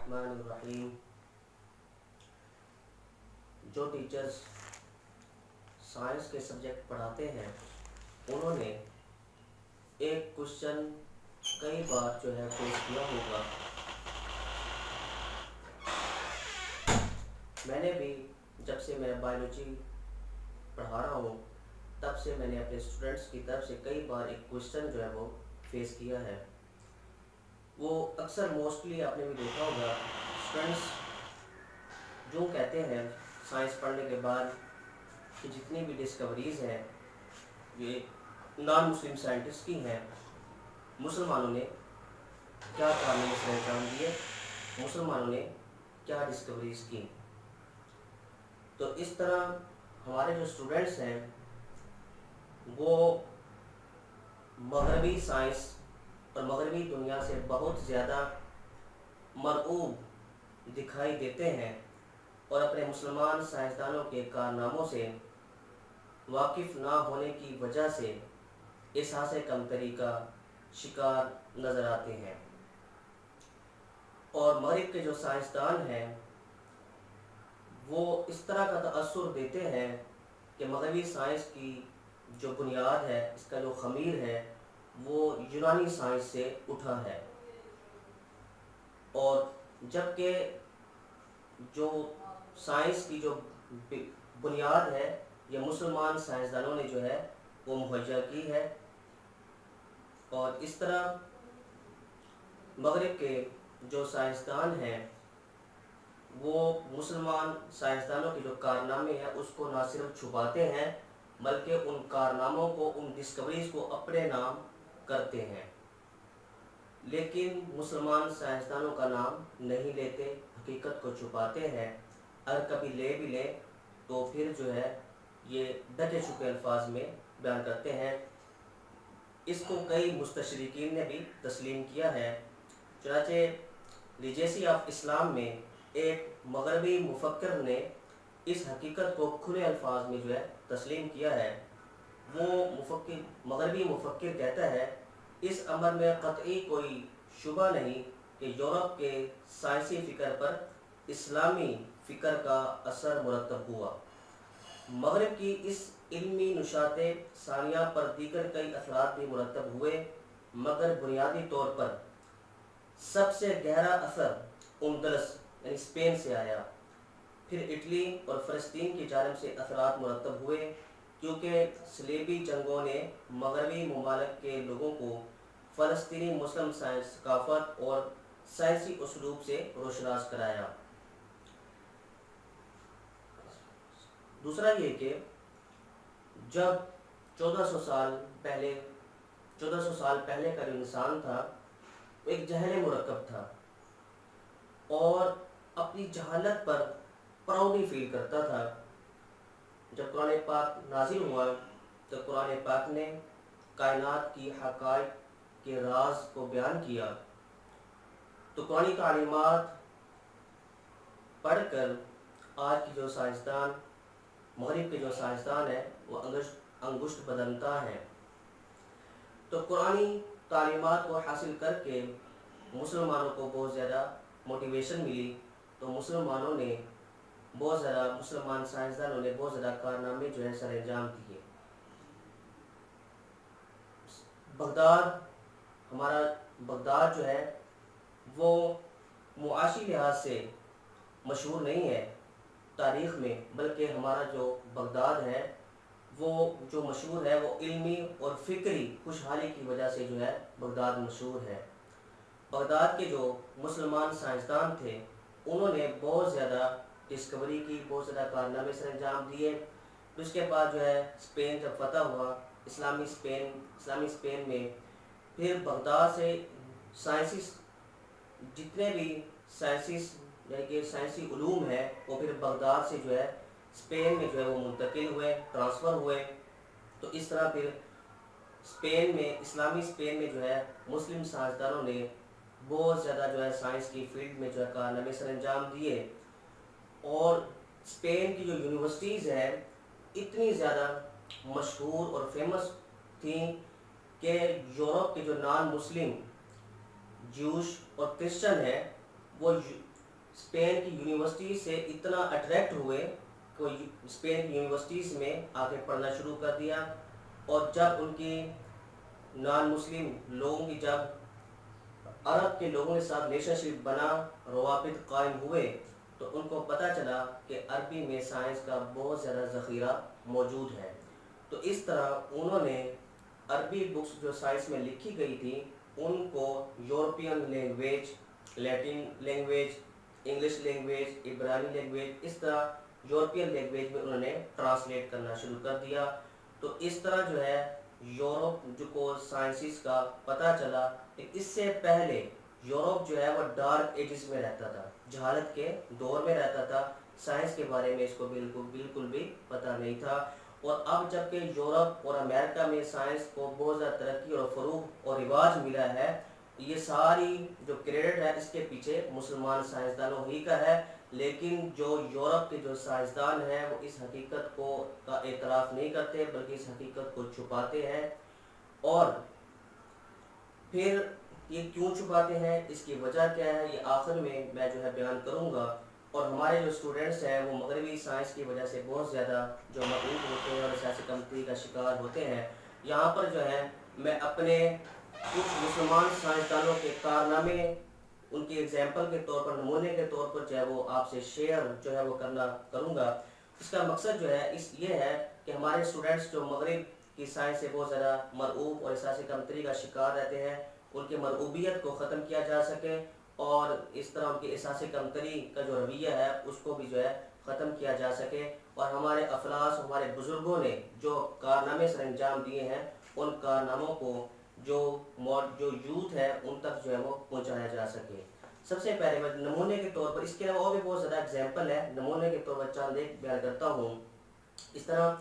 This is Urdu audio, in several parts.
الرحمن الرحیم. جو ٹیچرز سائنس کے سبجیکٹ پڑھاتے ہیں انہوں نے ایک کوشچن کئی بار جو ہے فیس کیا ہوگا. میں نے بھی جب سے میں بایولوجی پڑھا رہا ہوں تب سے میں نے اپنے اسٹوڈنٹس کی طرف سے کئی بار ایک کوشچن جو ہے وہ فیس کیا ہے. وہ اکثر موسٹلی آپ نے بھی دیکھا ہوگا اسٹوڈنٹس جو کہتے ہیں سائنس پڑھنے کے بعد کہ جتنی بھی ڈسکوریز ہیں یہ نان مسلم سائنٹسٹ کی ہیں. مسلمانوں نے کیا کارنامے سر انجام دیے, مسلمانوں نے کیا ڈسکوریز کی. تو اس طرح ہمارے جو اسٹوڈنٹس ہیں وہ مغربی سائنس اور مغربی دنیا سے بہت زیادہ مرعوب دکھائی دیتے ہیں اور اپنے مسلمان سائنسدانوں کے کارناموں سے واقف نہ ہونے کی وجہ سے احساس کمتری کا شکار نظر آتے ہیں. اور مغرب کے جو سائنسدان ہیں وہ اس طرح کا تأثر دیتے ہیں کہ مغربی سائنس کی جو بنیاد ہے, اس کا جو خمیر ہے وہ یونانی سائنس سے اٹھا ہے. اور جبکہ جو سائنس کی جو بنیاد ہے یہ مسلمان سائنسدانوں نے جو ہے وہ مہیا کی ہے. اور اس طرح مغرب کے جو سائنسدان ہیں وہ مسلمان سائنسدانوں کے جو کارنامے ہیں اس کو نہ صرف چھپاتے ہیں بلکہ ان کارناموں کو, ان ڈسکوریز کو اپنے نام کرتے ہیں, لیکن مسلمان سائنسدانوں کا نام نہیں لیتے, حقیقت کو چھپاتے ہیں. اگر کبھی لے بھی لیں تو پھر جو ہے یہ ڈھکے چھپے الفاظ میں بیان کرتے ہیں. اس کو کئی مستشرقین نے بھی تسلیم کیا ہے. چنانچہ لیجیسی آف اسلام میں ایک مغربی مفکر نے اس حقیقت کو کھلے الفاظ میں جو ہے تسلیم کیا ہے. وہ مغربی مفکر کہتا ہے اس امر میں قطعی کوئی شبہ نہیں کہ یورپ کے سائنسی فکر پر اسلامی فکر کا اثر مرتب ہوا. مغرب کی اس علمی نشاط ثانیہ پر دیگر کئی اثرات بھی مرتب ہوئے, مگر بنیادی طور پر سب سے گہرا اثر اندلس یعنی اسپین سے آیا. پھر اٹلی اور فلسطین کی جانب سے اثرات مرتب ہوئے کیونکہ صلیبی جنگوں نے مغربی ممالک کے لوگوں کو فلسطینی مسلم سائنس ثقافت اور سائنسی اسلوب سے روشناس کرایا. دوسرا یہ کہ جب 1400 سال پہلے کا جو انسان تھا وہ ایک جہل مرکب تھا اور اپنی جہالت پر پراؤڈی فیل کرتا تھا. جب قرآن پاک نازل ہوا تو قرآن پاک نے کائنات کی حقائق کے راز کو بیان کیا, تو قرآنی تعلیمات پڑھ کر آج کی جو سائنسدان, مغرب کے جو سائنسدان ہیں وہ انگشت بدنتا ہیں. تو قرآنی تعلیمات کو حاصل کر کے مسلمانوں کو بہت زیادہ موٹیویشن ملی, تو مسلمانوں نے بہت زیادہ, مسلمان سائنسدانوں نے بہت زیادہ کارنامے جو ہے سر انجام دیے. ہمارا بغداد جو ہے وہ معاشی لحاظ سے مشہور نہیں ہے تاریخ میں, بلکہ ہمارا جو بغداد ہے وہ جو مشہور ہے وہ علمی اور فکری خوشحالی کی وجہ سے جو ہے بغداد مشہور ہے. بغداد کے جو مسلمان سائنسدان تھے انہوں نے بہت زیادہ ڈسکوری کی, بہت زیادہ کارنامے سر انجام دیے. اس کے بعد جو ہے اسپین جب فتح ہوا, اسلامی اسپین میں پھر بغداد سے سائنسی جتنے بھی یعنی کہ سائنسی علوم ہے وہ پھر بغداد سے جو ہے اسپین میں جو ہے وہ منتقل ہوئے, ٹرانسفر ہوئے. تو اس طرح پھر اسلامی اسپین میں جو ہے مسلم سائنسدانوں نے بہت زیادہ جو ہے سائنس کی فیلڈ میں جو ہے کارنامے سر انجام دیے. اور اسپین کی جو یونیورسٹیز ہیں اتنی زیادہ مشہور اور فیمس تھیں کہ یورپ کے جو نان مسلم جوش اور کرسچن ہیں وہ اسپین کی یونیورسٹی سے اتنا اٹریکٹ ہوئے کہ اسپین کی یونیورسٹیز میں آ کے پڑھنا شروع کر دیا، اور جب ان کی نان مسلم لوگوں کی جب عرب کے لوگوں کے ساتھ ریلیشن شپ بنا، روابط قائم ہوئے، تو ان کو پتہ چلا کہ عربی میں سائنس کا بہت زیادہ ذخیرہ موجود ہے۔ تو اس طرح انہوں نے عربی بکس جو سائنس میں لکھی گئی تھی ان کو یورپین لینگویج، لیٹن لینگویج، انگلش لینگویج، عبرانی لینگویج، اس طرح یورپین لینگویج میں انہوں نے ٹرانسلیٹ کرنا شروع کر دیا۔ تو اس طرح جو ہے یورپ جو کو سائنسز کا پتہ چلا کہ اس سے پہلے یورپ جو ہے وہ ڈارک ایجز میں رہتا تھا، جہالت کے دور میں رہتا تھا، سائنس کے بارے میں اس کو بالکل بھی پتہ نہیں تھا۔ اور اب جب کہ یورپ اور امریکہ میں سائنس کو بہت زیادہ ترقی اور فروغ اور رواج ملا ہے، یہ ساری جو کریڈٹ ہے اس کے پیچھے مسلمان سائنسدانوں ہی کا ہے، لیکن جو یورپ کے جو سائنسدان ہیں وہ اس حقیقت کو کا اعتراف نہیں کرتے بلکہ اس حقیقت کو چھپاتے ہیں۔ اور پھر یہ کیوں چھپاتے ہیں، اس کی وجہ کیا ہے، یہ آخر میں جو ہے بیان کروں گا۔ اور ہمارے جو اسٹوڈنٹس ہیں وہ مغربی سائنس کی وجہ سے بہت زیادہ جو مغلوب ہوتے ہیں اور سیاسی کمتری کا شکار ہوتے ہیں۔ یہاں پر جو ہے میں اپنے کچھ مسلمان سائنسدانوں کے کارنامے ان کی ایگزامپل کے طور پر، نمونے کے طور پر جو ہے وہ آپ سے شیئر جو ہے وہ کروں گا۔ اس کا مقصد جو ہے یہ ہے کہ ہمارے اسٹوڈنٹس جو مغرب کی سائنس سے بہت زیادہ مرعوب اور سیاسی کمتری کا شکار رہتے ہیں، ان کی مرعوبیت کو ختم کیا جا سکے، اور اس طرح ان کی احساس کمتری کا جو رویہ ہے اس کو بھی جو ہے ختم کیا جا سکے، اور ہمارے افلاس، ہمارے بزرگوں نے جو کارنامے سر انجام دیے ہیں ان کارناموں کو جو یوتھ ہے ان تک جو ہے وہ پہنچایا جا سکے۔ سب سے پہلے میں نمونے کے طور پر، اس کے علاوہ اور بھی بہت زیادہ ایگزامپل ہے، نمونے کے طور پر چند ایک بیان کرتا ہوں۔ اس طرح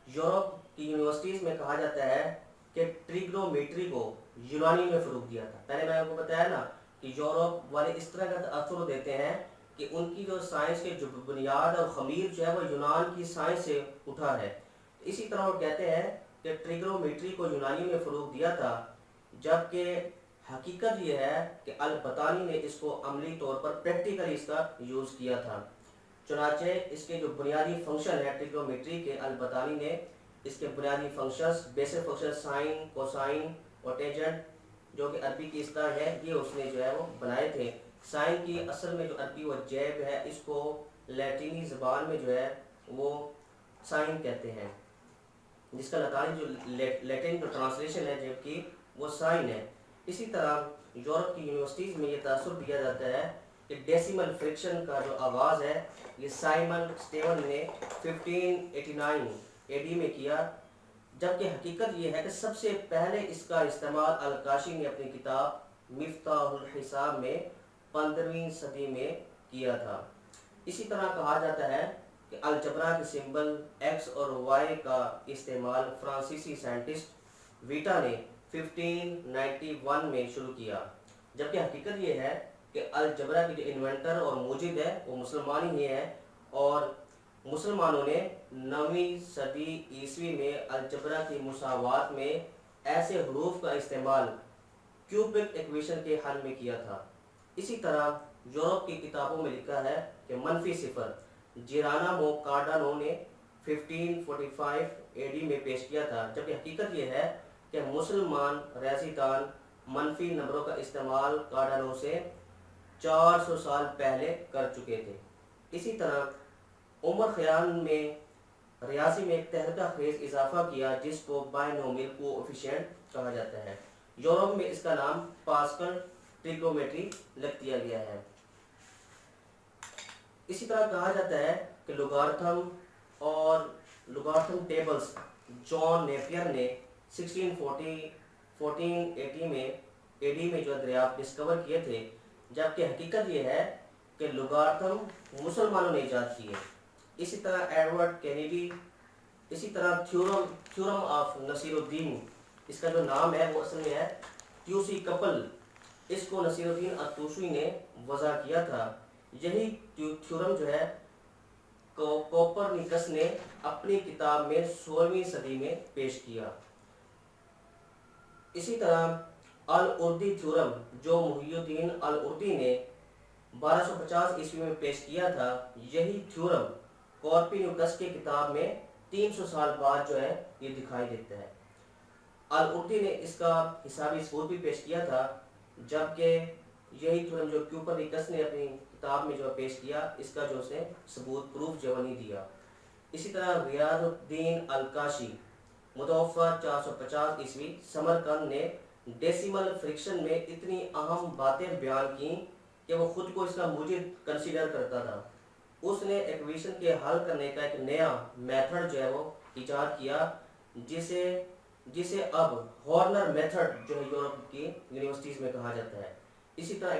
یورپ کی یونیورسٹیز میں کہا جاتا ہے کہ ٹریگنومیٹری کو یونانی میں فروغ دیا تھا۔ پہلے میں آپ کو بتایا نا کہ یورپ والے اس طرح کا تاثر دیتے ہیں کہ ان کی جو سائنس کے جو بنیاد اور خمیر جو ہے وہ یونان کی سائنس سے اٹھا ہے۔ اسی طرح وہ کہتے ہیں کہ ٹریگنومیٹری کو یونانی میں فروغ دیا تھا، جبکہ حقیقت یہ ہے کہ البتانی نے اس کو عملی طور پر پریکٹیکلی اس کا یوز کیا تھا۔ چنانچہ اس کے جو بنیادی فنکشن ہے ٹریگنومیٹری کے، البتانی نے اس کے بنیادی functions, basic function, sine, cosine اور ٹینجنٹ جو کہ عربی کی اصطلاح ہے، یہ اس نے جو ہے وہ بنائے تھے۔ سائن کی اصل میں جو عربی و جیب ہے، اس کو لیٹینی زبان میں جو ہے وہ سائن کہتے ہیں، جس کا لطانی جو لیٹن جو ٹرانسلیشن ہے جیب کی وہ سائن ہے۔ اسی طرح یورپ کی یونیورسٹیز میں یہ تاثر دیا جاتا ہے کہ ڈیسیمل فریکشن کا جو آغاز ہے یہ سائمن اسٹیون نے 1589 AD میں کیا، جبکہ حقیقت یہ ہے کہ سب سے پہلے اس کا استعمال الکاشی نے اپنی کتاب مفتاح الحساب میں 15ویں صدی میں کیا تھا۔ اسی طرح کہا جاتا ہے کہ الجبرا کے سمبل ایکس اور وائی کا استعمال فرانسیسی سائنٹسٹ ویٹا نے 1591 میں شروع کیا، جبکہ حقیقت یہ ہے کہ الجبرا کی جو انوینٹر اور موجد ہے وہ مسلمان ہی ہے، اور مسلمانوں نے 9ویں صدی عیسوی میں الجبرا کی مساوات میں ایسے حروف کا استعمال کیوبک ایکویشن کے حل میں کیا تھا۔ اسی طرح یورپ کی کتابوں میں لکھا ہے کہ منفی صفر جیرانامو کارڈانو نے 1545 AD میں پیش کیا تھا، جبکہ حقیقت یہ ہے کہ مسلمان ریاضی دان منفی نمبروں کا استعمال کارڈانو سے 400 سال پہلے کر چکے تھے۔ اسی طرح عمر خیام میں ریاضی میں ایک تحریک خیز اضافہ کیا جس کو بائنومیل کوفیشینٹ کہا جاتا ہے۔ یورپ میں اس کا نام پاسکل ٹریگنومیٹری لکھ دیا گیا ہے۔ اسی طرح کہا جاتا ہے کہ لوگارتھم اور لوگارتھم ٹیبلز جان نیپیر نے 1480 میں AD میں جو دریافت ڈسکور کیے تھے، جبکہ حقیقت یہ ہے کہ لوگارتھم مسلمانوں نے ایجاد کیے۔ اسی طرح ایڈورڈ کینیڈی، اسی طرح تھیورم آف نصیر الدین، اس کا جو نام ہے وہ اصل میں ہے تیوسی کپل، اس کو نصیر الدین الطوسی نے وضع کیا تھا۔ یہی تھیورم جو ہے کوپرنیکس نے اپنی کتاب میں 16ویں صدی میں پیش کیا۔ اسی طرح الاردی تھیورم جو محی الدین الاردی نے 1250 ء میں پیش کیا تھا، یہی تھیورم کورپینیکس کی کتاب میں 300 سال بعد جو ہے یہ دکھائی دیتا ہے۔ الاردی نے اس کا حسابی ثبوت بھی پیش کیا تھا، جبکہ یہی تھیورم جو کوپرنیکس نے اپنی کتاب میں جو پیش کیا، اس کا جو اس نے ثبوت پروف جو نہیں دیا۔ اسی طرح ریاض الدین الکاشی متوفہ 450 ء سمرقند نے ڈیسیمل فریکشن میں اتنی اہم باتیں بیان کی کہ وہ خود کو اس کا موجد کنسیڈر کرتا تھا۔ اس نے ایکویشن کے حل کرنے کا ایک نیا میتھڈ جو ہے وہ ایجاد کیا، جسے اب ہارنر میتھڈ جو ہے یورپ کی یونیورسٹیز میں کہا جاتا ہے۔ اسی طرح